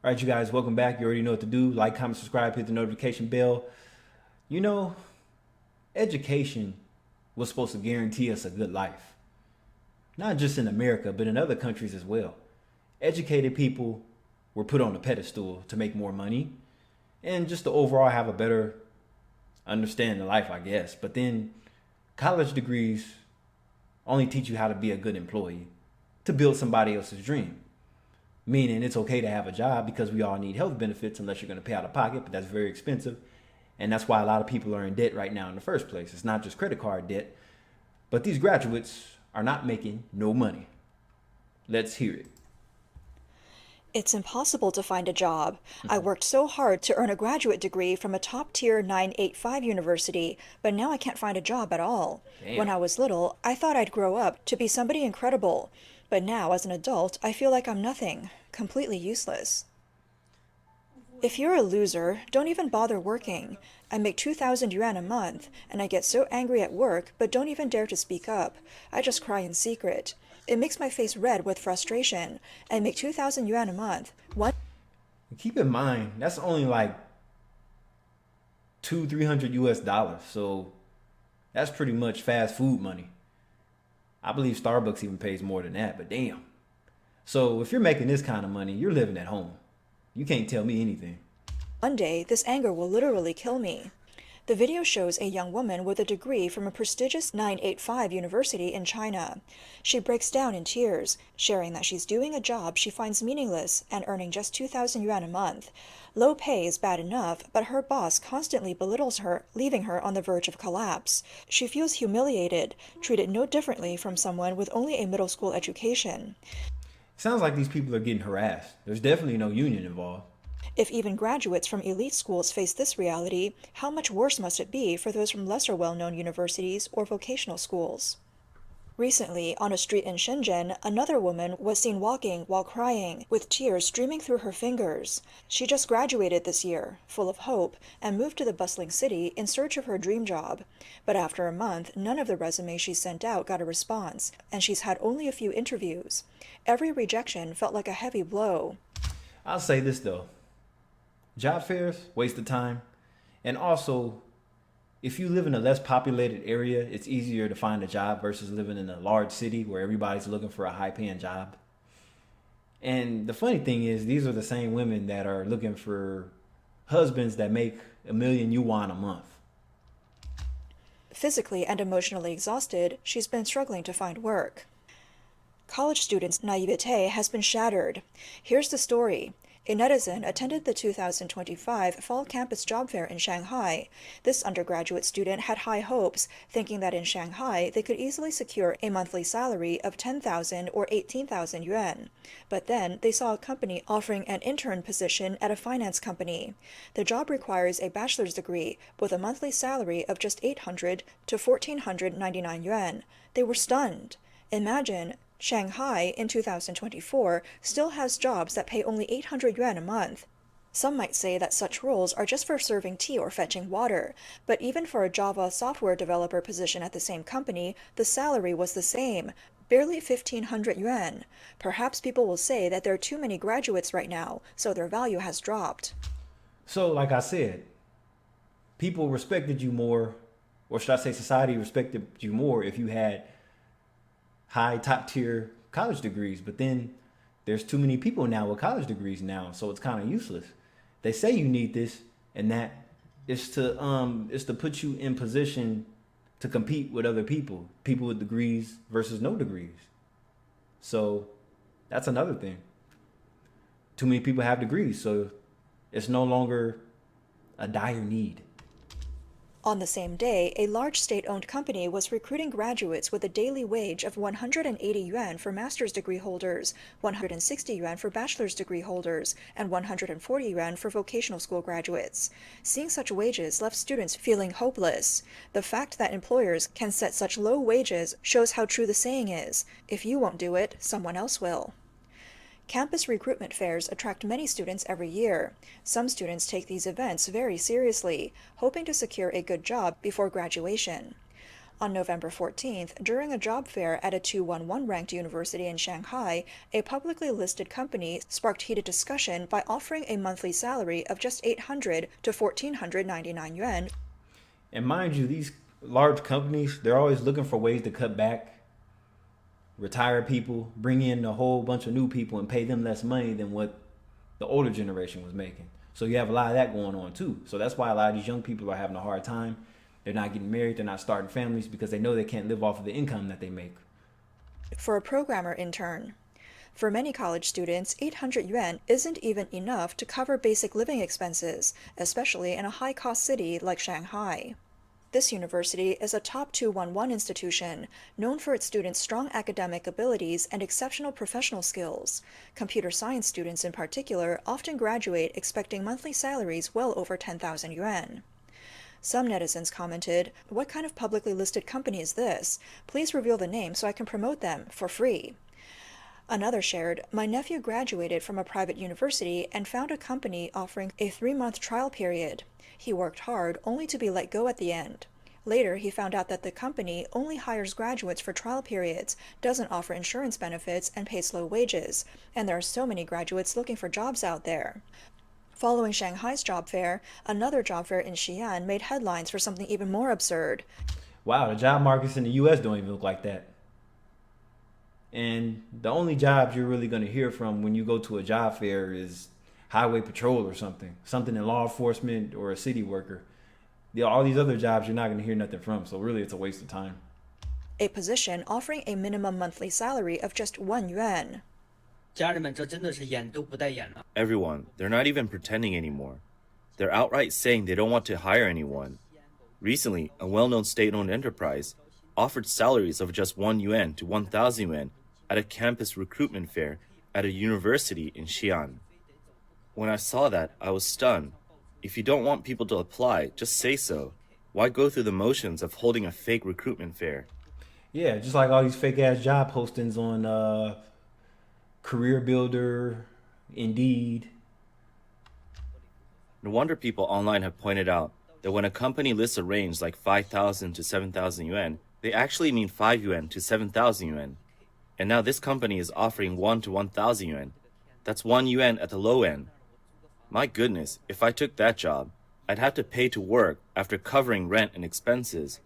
All right, you guys, welcome back. You already know what to do. Like, comment, subscribe, hit the notification bell. You know, education was supposed to guarantee us a good life. Not just in America, but in other countries as well. Educated people were put on a pedestal to make more money and just to overall have a better understanding of life, I guess. But then college degrees only teach you how to be a good employee, to build somebody else's dream. Meaning it's okay to have a job because we all need health benefits unless you're going to pay out of pocket, but that's very expensive. And that's why a lot of people are in debt right now in the first place. It's not just credit card debt, but these graduates are not making no money. Let's hear it. It's impossible to find a job. I worked so hard to earn a graduate degree from a top-tier 985 university, but now I can't find a job at all. When Damn. I was little, I thought I'd grow up to be somebody incredible, but now as an adult, I feel like I'm nothing, completely useless. If you're a loser, don't even bother working. I make 2,000 yuan a month, and I get so angry at work, but don't even dare to speak up. I just cry in secret. It makes my face red with frustration. I make 2,000 yuan a month. One Keep in mind, that's only like 300 US dollars. So that's pretty much fast food money. I believe Starbucks even pays more than that, but damn. So if you're making this kind of money, you're living at home. You can't tell me anything. One day, this anger will literally kill me. The video shows a young woman with a degree from a prestigious 985 university in China. She breaks down in tears, sharing that she's doing a job she finds meaningless and earning just 2,000 yuan a month. Low pay is bad enough, but her boss constantly belittles her, leaving her on the verge of collapse. She feels humiliated, treated no differently from someone with only a middle school education. Sounds like these people are getting harassed. There's definitely no union involved. If even graduates from elite schools face this reality, how much worse must it be for those from lesser well-known universities or vocational schools? Recently, on a street in Shenzhen, another woman was seen walking while crying, with tears streaming through her fingers. She just graduated this year, full of hope, and moved to the bustling city in search of her dream job. But after a month, none of the resumes she sent out got a response, and she's had only a few interviews. Every rejection felt like a heavy blow. I'll say this though. Job fairs, waste of time. And also, if you live in a less populated area, it's easier to find a job versus living in a large city where everybody's looking for a high paying job. And the funny thing is, these are the same women that are looking for husbands that make 1 million yuan a month. Physically and emotionally exhausted, she's been struggling to find work. College students' naivete has been shattered. Here's the story. A netizen attended the 2025 Fall Campus Job Fair in Shanghai. This undergraduate student had high hopes, thinking that in Shanghai they could easily secure a monthly salary of 10,000 or 18,000 yuan. But then they saw a company offering an intern position at a finance company. The job requires a bachelor's degree with a monthly salary of just 800 to 1,499 yuan. They were stunned. Imagine Shanghai in 2024 still has jobs that pay only 800 yuan a month. Some might say that such roles are just for serving tea or fetching water, but even for a Java software developer position at the same company, the salary was the same, barely 1,500 yuan. Perhaps people will say that there are too many graduates right now, so their value has dropped. So, like I said, people respected you more, or should I say, society respected you more if you had high top tier college degrees. But then there's too many people now with college degrees now, so it's kind of useless. They say you need this and that is to put you in position to compete with other people with degrees versus no degrees. So that's another thing. Too many people have degrees, so it's no longer a dire need. On the same day, a large state-owned company was recruiting graduates with a daily wage of 180 yuan for master's degree holders, 160 yuan for bachelor's degree holders, and 140 yuan for vocational school graduates. Seeing such wages left students feeling hopeless. The fact that employers can set such low wages shows how true the saying is, if you won't do it, someone else will. Campus recruitment fairs attract many students every year. Some students take these events very seriously, hoping to secure a good job before graduation. On November 14th, during a job fair at a 211 ranked university in Shanghai, a publicly listed company sparked heated discussion by offering a monthly salary of just 800 to 1499 yuan. And mind you, these large companies, they're always looking for ways to cut back, retire people, bring in a whole bunch of new people, and pay them less money than what the older generation was making. So you have a lot of that going on too. So that's why a lot of these young people are having a hard time. They're not getting married, they're not starting families because they know they can't live off of the income that they make. For a programmer intern. For many college students, 800 yuan isn't even enough to cover basic living expenses, especially in a high-cost city like Shanghai. This university is a top 211 institution, known for its students' strong academic abilities and exceptional professional skills. Computer science students in particular often graduate expecting monthly salaries well over 10,000 yuan. Some netizens commented, "What kind of publicly listed company is this? Please reveal the name so I can promote them for free." Another shared, "My nephew graduated from a private university and found a company offering a 3-month trial period. He worked hard only to be let go at the end. Later, he found out that the company only hires graduates for trial periods, doesn't offer insurance benefits, and pays low wages, and there are so many graduates looking for jobs out there." Following Shanghai's job fair, another job fair in Xi'an made headlines for something even more absurd. Wow, the job markets in the US don't even look like that. And the only jobs you're really going to hear from when you go to a job fair is highway patrol or something in law enforcement or a city worker. All these other jobs you're not going to hear nothing from, so really it's a waste of time. A position offering a minimum monthly salary of just 1 yuan. Everyone, they're not even pretending anymore. They're outright saying they don't want to hire anyone. Recently, a well-known state-owned enterprise offered salaries of just 1 yuan to 1,000 yuan at a campus recruitment fair at a university in Xi'an. When I saw that, I was stunned. If you don't want people to apply, just say so. Why go through the motions of holding a fake recruitment fair? Yeah, just like all these fake ass job postings on Career Builder, Indeed. No wonder people online have pointed out that when a company lists a range like 5,000 to 7,000 yuan, they actually mean 5 yuan to 7,000 yuan. And now this company is offering 1 to 1,000 yuan. That's 1 yuan at the low end. My goodness, if I took that job, I'd have to pay to work after covering rent and expenses.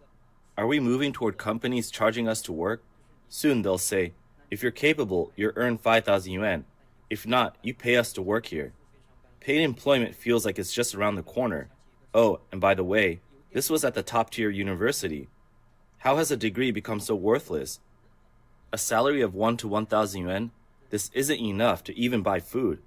Are we moving toward companies charging us to work? Soon they'll say, if you're capable, you earn 5,000 yuan. If not, you pay us to work here. Paid employment feels like it's just around the corner. Oh, and by the way, this was at the top-tier university. How has a degree become so worthless? A salary of 1 to 1,000 yuan? This isn't enough to even buy food.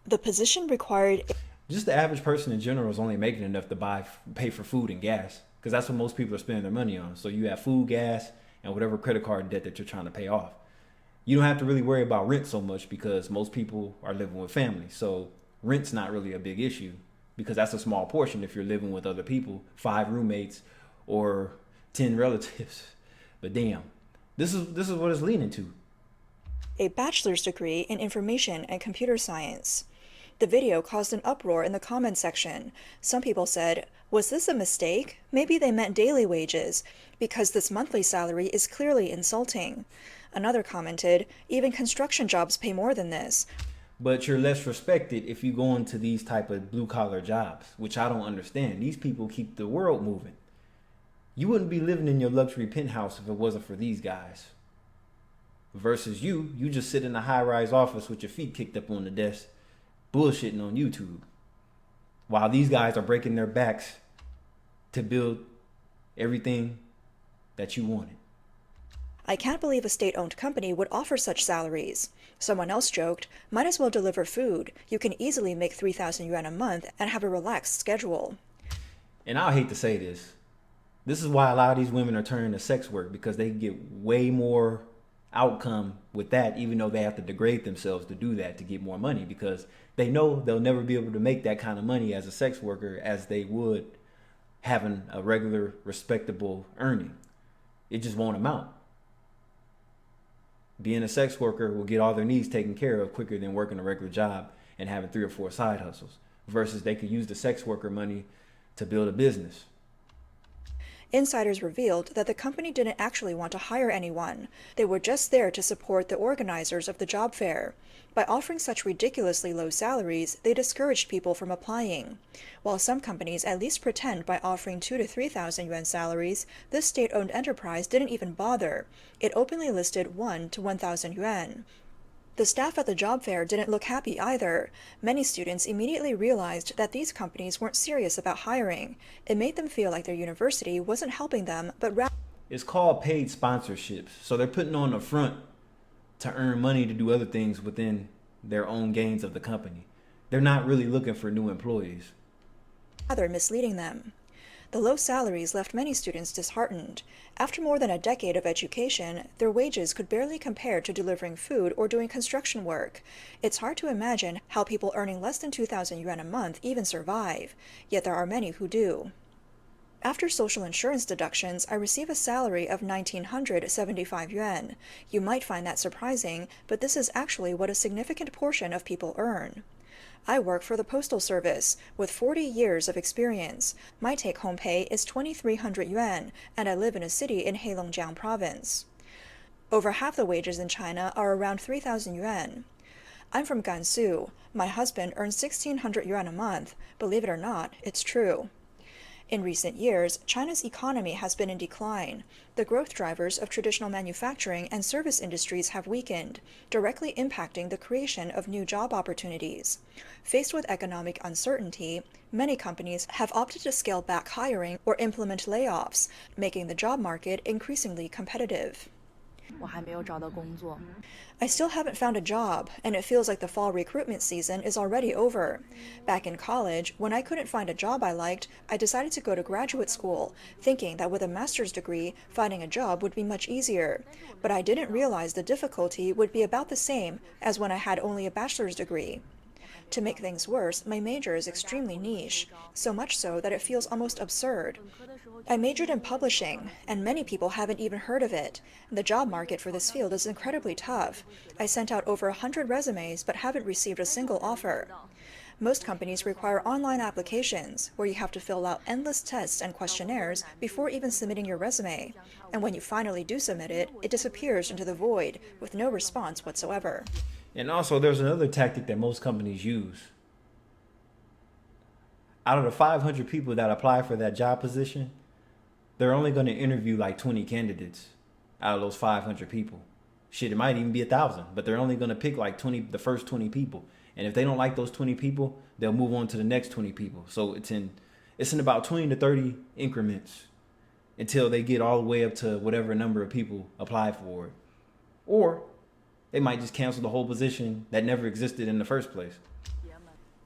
The position required... Just the average person in general is only making enough to pay for food and gas, because that's what most people are spending their money on. So you have food, gas, and whatever credit card debt that you're trying to pay off. You don't have to really worry about rent so much because most people are living with families. So rent's not really a big issue because that's a small portion if you're living with other people, 5 roommates or 10 relatives. But damn, this is what it's leading to. A bachelor's degree in information and computer science. The video caused an uproar in the comments section. Some people said, "Was this a mistake? Maybe they meant daily wages, because this monthly salary is clearly insulting." Another commented, "Even construction jobs pay more than this." But you're less respected if you go into these type of blue-collar jobs, which I don't understand. These people keep the world moving. You wouldn't be living in your luxury penthouse if it wasn't for these guys. Versus you just sit in a high-rise office with your feet kicked up on the desk, bullshitting on YouTube, while these guys are breaking their backs to build everything that you wanted. "I can't believe a state-owned company would offer such salaries." Someone else joked, "Might as well deliver food. You can easily make 3,000 yuan a month and have a relaxed schedule." And I hate to say this. This is why a lot of these women are turning to sex work, because they get way more outcome with that, even though they have to degrade themselves to do that to get more money, because they know they'll never be able to make that kind of money as a sex worker as they would having a regular respectable earning. It just won't amount. Being a sex worker will get all their needs taken care of quicker than working a regular job and having 3 or 4 side hustles, versus they could use the sex worker money to build a business. Insiders revealed that the company didn't actually want to hire anyone. They were just there to support the organizers of the job fair. By offering such ridiculously low salaries, they discouraged people from applying. While some companies at least pretend by offering 2,000 to 3,000 yuan salaries, this state-owned enterprise didn't even bother. It openly listed 1 to 1,000 yuan. The staff at the job fair didn't look happy either. Many students immediately realized that these companies weren't serious about hiring. It made them feel like their university wasn't helping them, but rather... It's called paid sponsorships. So they're putting on the front to earn money to do other things within their own gains of the company. They're not really looking for new employees. rather misleading them. The low salaries left many students disheartened. After more than a decade of education, their wages could barely compare to delivering food or doing construction work. It's hard to imagine how people earning less than 2,000 yuan a month even survive, yet there are many who do. After social insurance deductions, I receive a salary of 1,975 yuan. You might find that surprising, but this is actually what a significant portion of people earn. I work for the Postal Service, with 40 years of experience. My take-home pay is 2,300 yuan, and I live in a city in Heilongjiang province. Over half the wages in China are around 3,000 yuan. I'm from Gansu. My husband earns 1,600 yuan a month. Believe it or not, it's true. In recent years, China's economy has been in decline. The growth drivers of traditional manufacturing and service industries have weakened, directly impacting the creation of new job opportunities. Faced with economic uncertainty, many companies have opted to scale back hiring or implement layoffs, making the job market increasingly competitive. I still haven't found a job, and it feels like the fall recruitment season is already over. Back in college, when I couldn't find a job I liked, I decided to go to graduate school, thinking that with a master's degree, finding a job would be much easier. But I didn't realize the difficulty would be about the same as when I had only a bachelor's degree. To make things worse, my major is extremely niche, so much so that it feels almost absurd. I majored in publishing, and many people haven't even heard of it. The job market for this field is incredibly tough. I sent out over 100 resumes but haven't received a single offer. Most companies require online applications, where you have to fill out endless tests and questionnaires before even submitting your resume. And when you finally do submit it, it disappears into the void, with no response whatsoever. And also, there's another tactic that most companies use. Out of the 500 people that apply for that job position, they're only going to interview like 20 candidates out of those 500 people. Shit, it might even be 1,000, but they're only going to pick like the first 20 people. And if they don't like those 20 people, they'll move on to the next 20 people. So it's in about 20 to 30 increments until they get all the way up to whatever number of people apply for it. Or they might just cancel the whole position that never existed in the first place.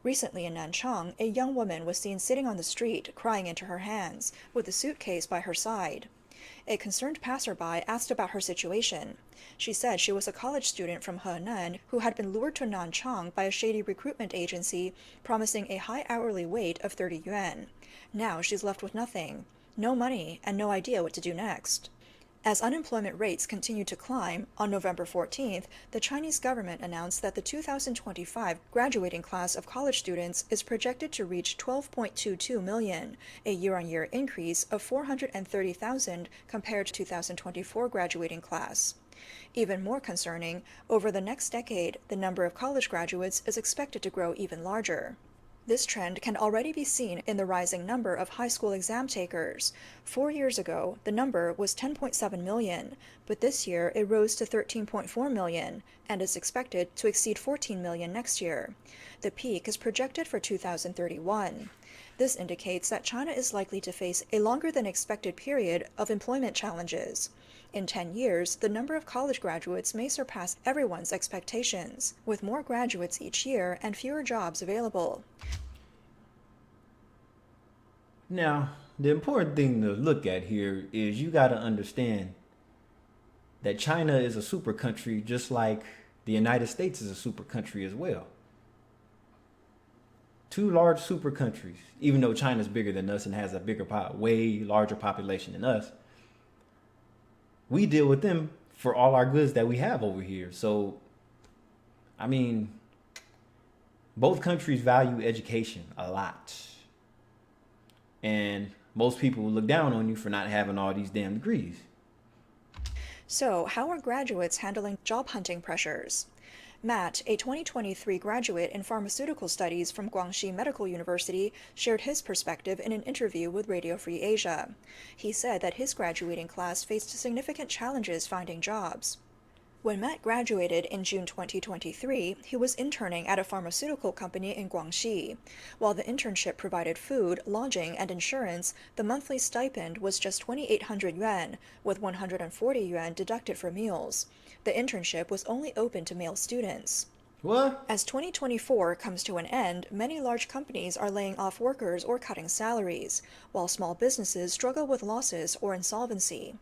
Recently in Nanchang, a young woman was seen sitting on the street, crying into her hands, with a suitcase by her side. A concerned passerby asked about her situation. She said she was a college student from Henan who had been lured to Nanchang by a shady recruitment agency, promising a high hourly rate of 30 yuan. Now she's left with nothing, no money, and no idea what to do next. As unemployment rates continue to climb, on November 14th, the Chinese government announced that the 2025 graduating class of college students is projected to reach 12.22 million, a year-on-year increase of 430,000 compared to 2024 graduating class. Even more concerning, over the next decade, the number of college graduates is expected to grow even larger. This trend can already be seen in the rising number of high school exam takers. 4 years ago, the number was 10.7 million, but this year it rose to 13.4 million, and is expected to exceed 14 million next year. The peak is projected for 2031. This indicates that China is likely to face a longer than expected period of employment challenges. In 10 years, the number of college graduates may surpass everyone's expectations, with more graduates each year and fewer jobs available. Now, the important thing to look at here is you got to understand that China is a super country just like the United States is a super country as well. Two large super countries, even though China's bigger than us and has a way larger population than us, we deal with them for all our goods that we have over here. So, I mean, both countries value education a lot. And Most people will look down on you for not having all these damn degrees. So, how are graduates handling job hunting pressures? Matt, a 2023 graduate in pharmaceutical studies from Guangxi Medical University, shared his perspective in an interview with Radio Free Asia. He said that his graduating class faced significant challenges finding jobs. When Matt graduated in June 2023, he was interning at a pharmaceutical company in Guangxi. While the internship provided food, lodging, and insurance, the monthly stipend was just 2,800 yuan, with 140 yuan deducted for meals. The internship was only open to male students. What? As 2024 comes to an end, many large companies are laying off workers or cutting salaries, while small businesses struggle with losses or insolvency.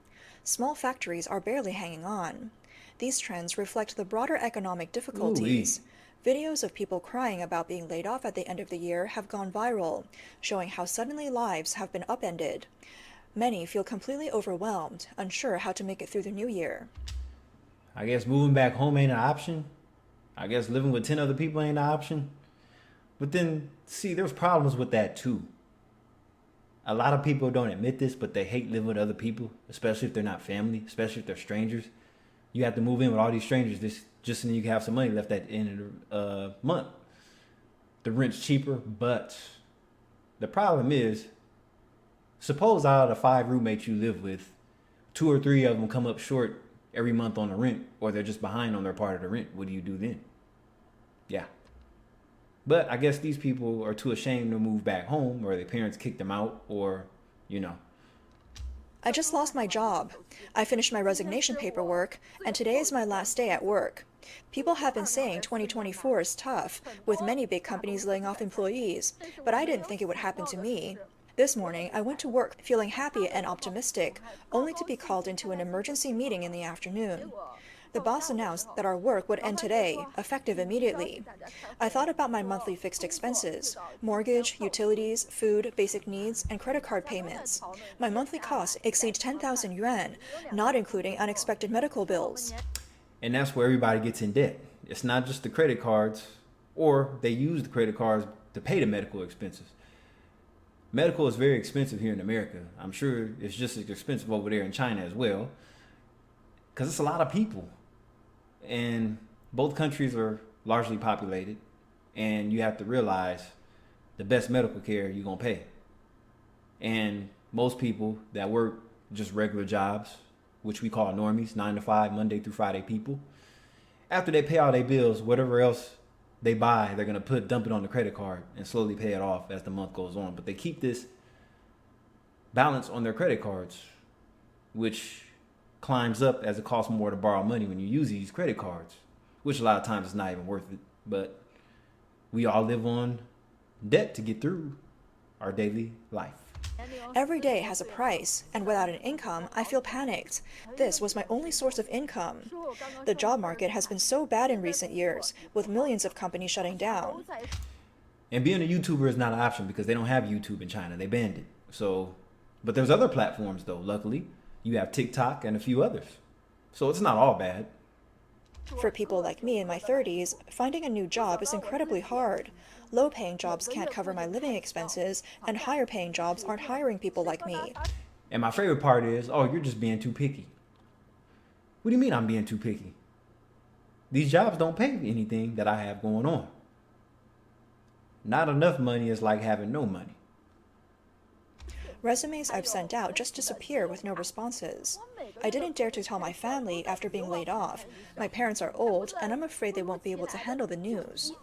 Small factories are barely hanging on. These trends reflect the broader economic difficulties. Videos of people crying about being laid off at the end of the year have gone viral, showing how suddenly lives have been upended. Many feel completely overwhelmed, unsure how to make it through the new year. I guess moving back home ain't an option. I guess living with 10 other people ain't an option. But then, see, there's problems with that too. A lot of people don't admit this, but they hate living with other people, especially if they're not family, especially if they're strangers. You have to move in with all these strangers just so you can have some money left at the end of the month. The rent's cheaper, but the problem is, suppose out of the 5 roommates you live with, 2 or 3 of them come up short every month on the rent, or they're just behind on their part of the rent. What do you do then? Yeah. But I guess these people are too ashamed to move back home, or their parents kicked them out, or, you know. I just lost my job. I finished my resignation paperwork, and today is my last day at work. People have been saying 2024 is tough, with many big companies laying off employees, but I didn't think it would happen to me. This morning, I went to work feeling happy and optimistic, only to be called into an emergency meeting in the afternoon. The boss announced that our work would end today, effective immediately. I thought about my monthly fixed expenses: mortgage, utilities, food, basic needs, and credit card payments. My monthly costs exceed 10,000 yuan, not including unexpected medical bills. And that's where everybody gets in debt. It's not just the credit cards, or they use the credit cards to pay the medical expenses. Medical is very expensive here in America. I'm sure it's just as expensive over there in China as well, because it's a lot of people. And both countries are largely populated, and you have to realize the best medical care you're going to pay. And most people that work just regular jobs, which we call normies, 9 to 5, Monday through Friday people, after they pay all their bills, whatever else they buy, they're going to dump it on the credit card and slowly pay it off as the month goes on. But they keep this balance on their credit cards, which climbs up as it costs more to borrow money when you use these credit cards, which a lot of times is not even worth it. But we all live on debt to get through our daily life. Every day has a price, and without an income, I feel panicked. This was my only source of income. The job market has been so bad in recent years, with millions of companies shutting down. And being a YouTuber is not an option because they don't have YouTube in China. They banned it. So, but there's other platforms though, luckily. You have TikTok and a few others. So it's not all bad. For people like me in my 30s, finding a new job is incredibly hard. Low-paying jobs can't cover my living expenses, and higher-paying jobs aren't hiring people like me. And my favorite part is, oh, you're just being too picky. What do you mean I'm being too picky? These jobs don't pay anything that I have going on. Not enough money is like having no money. Resumes I've sent out just disappear with no responses. I didn't dare to tell my family after being laid off. My parents are old, and I'm afraid they won't be able to handle the news.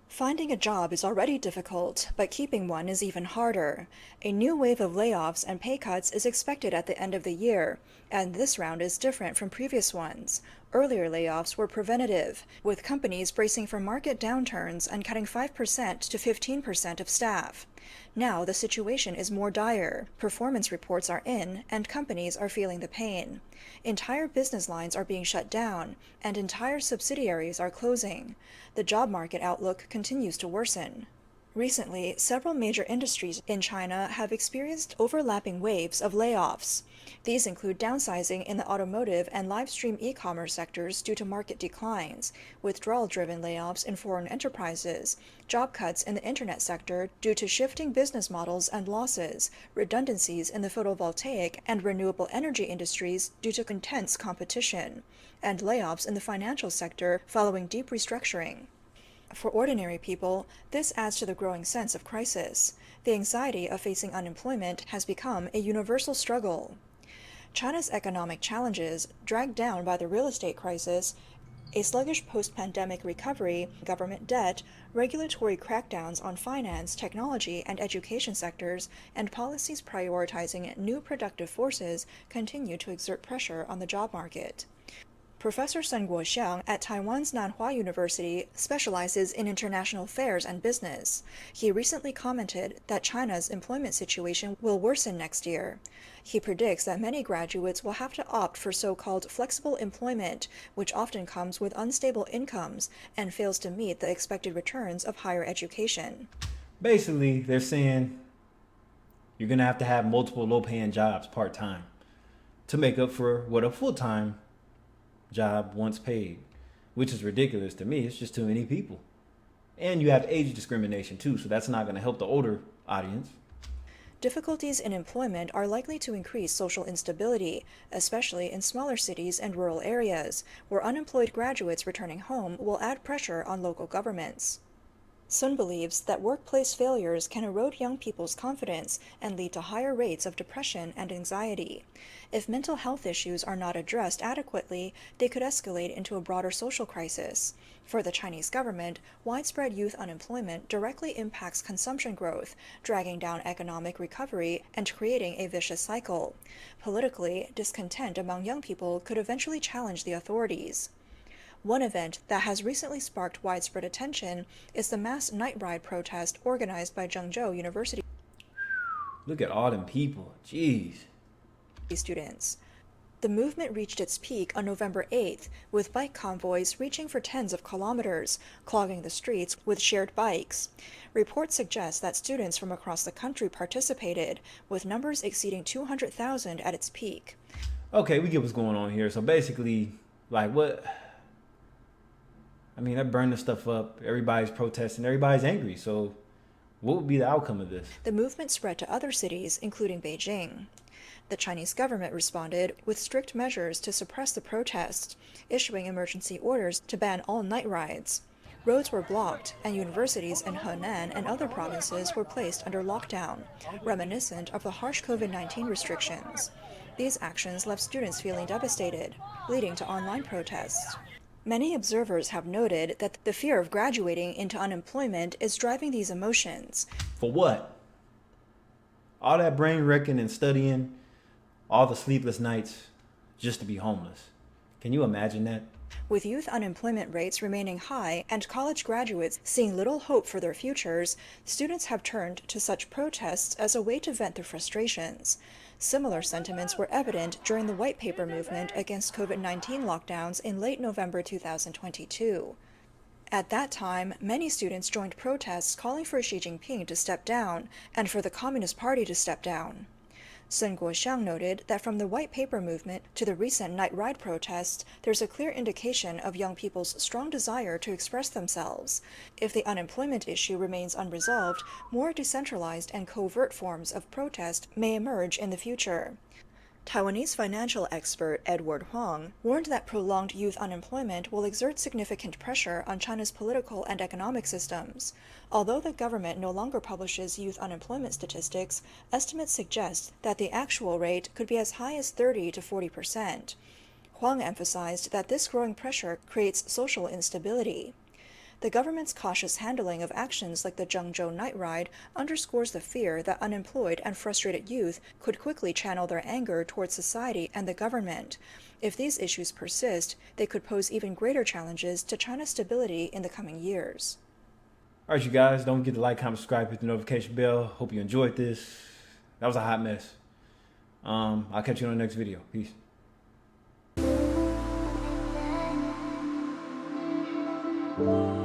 Finding a job is already difficult, but keeping one is even harder. A new wave of layoffs and pay cuts is expected at the end of the year, and this round is different from previous ones. Earlier layoffs were preventative, with companies bracing for market downturns and cutting 5% to 15% of staff. Now the situation is more dire. Performance reports are in, and companies are feeling the pain. Entire business lines are being shut down, and entire subsidiaries are closing. The job market outlook continues to worsen. Recently, several major industries in China have experienced overlapping waves of layoffs. These include downsizing in the automotive and live stream e-commerce sectors due to market declines, withdrawal-driven layoffs in foreign enterprises, job cuts in the internet sector due to shifting business models and losses, redundancies in the photovoltaic and renewable energy industries due to intense competition, and layoffs in the financial sector following deep restructuring. For ordinary people, this adds to the growing sense of crisis. The anxiety of facing unemployment has become a universal struggle. China's economic challenges, dragged down by the real estate crisis, a sluggish post-pandemic recovery, government debt, regulatory crackdowns on finance, technology, and education sectors, and policies prioritizing new productive forces continue to exert pressure on the job market. Professor Sun Guoxiang at Taiwan's Nanhua University specializes in international affairs and business. He recently commented that China's employment situation will worsen next year. He predicts that many graduates will have to opt for so-called flexible employment, which often comes with unstable incomes and fails to meet the expected returns of higher education. Basically, they're saying you're going to have multiple low-paying jobs part-time to make up for what a full-time job once paid, which is ridiculous to me. It's just too many people. And you have age discrimination too, so that's not going to help the older audience. Difficulties in employment are likely to increase social instability, especially in smaller cities and rural areas, where unemployed graduates returning home will add pressure on local governments. Sun believes that workplace failures can erode young people's confidence and lead to higher rates of depression and anxiety. If mental health issues are not addressed adequately, they could escalate into a broader social crisis. For the Chinese government, widespread youth unemployment directly impacts consumption growth, dragging down economic recovery and creating a vicious cycle. Politically, discontent among young people could eventually challenge the authorities. One event that has recently sparked widespread attention is the mass night ride protest organized by Zhengzhou University Look at all them people. Jeez. students. The movement reached its peak on November 8th, with bike convoys reaching for tens of kilometers, clogging the streets with shared bikes. Reports suggest that students from across the country participated, with numbers exceeding 200,000 at its peak. Okay, we get what's going on here. So basically, like what? I mean, they're burning stuff up. Everybody's protesting. Everybody's angry. So what would be the outcome of this? The movement spread to other cities, including Beijing. The Chinese government responded with strict measures to suppress the protests, issuing emergency orders to ban all night rides. Roads were blocked, and universities in Henan and other provinces were placed under lockdown, reminiscent of the harsh COVID-19 restrictions. These actions left students feeling devastated, leading to online protests. Many observers have noted that the fear of graduating into unemployment is driving these emotions. For what? All that brain wrecking and studying, all the sleepless nights, just to be homeless. Can you imagine that? With youth unemployment rates remaining high and college graduates seeing little hope for their futures, students have turned to such protests as a way to vent their frustrations. Similar sentiments were evident during the White Paper movement against COVID-19 lockdowns in late November 2022. At that time, many students joined protests calling for Xi Jinping to step down and for the Communist Party to step down. Sun Guoxiang noted that from the White Paper movement to the recent night ride protests, there's a clear indication of young people's strong desire to express themselves. If the unemployment issue remains unresolved, more decentralized and covert forms of protest may emerge in the future. Taiwanese financial expert Edward Huang warned that prolonged youth unemployment will exert significant pressure on China's political and economic systems. Although the government no longer publishes youth unemployment statistics, estimates suggest that the actual rate could be as high as 30 to 40%. Huang emphasized that this growing pressure creates social instability. The government's cautious handling of actions like the Zhengzhou night ride underscores the fear that unemployed and frustrated youth could quickly channel their anger towards society and the government. If these issues persist, they could pose even greater challenges to China's stability in the coming years. All right, you guys, don't forget to like, comment, subscribe, hit the notification bell. Hope you enjoyed this. That was a hot mess. I'll catch you on the next video. Peace. Thank you.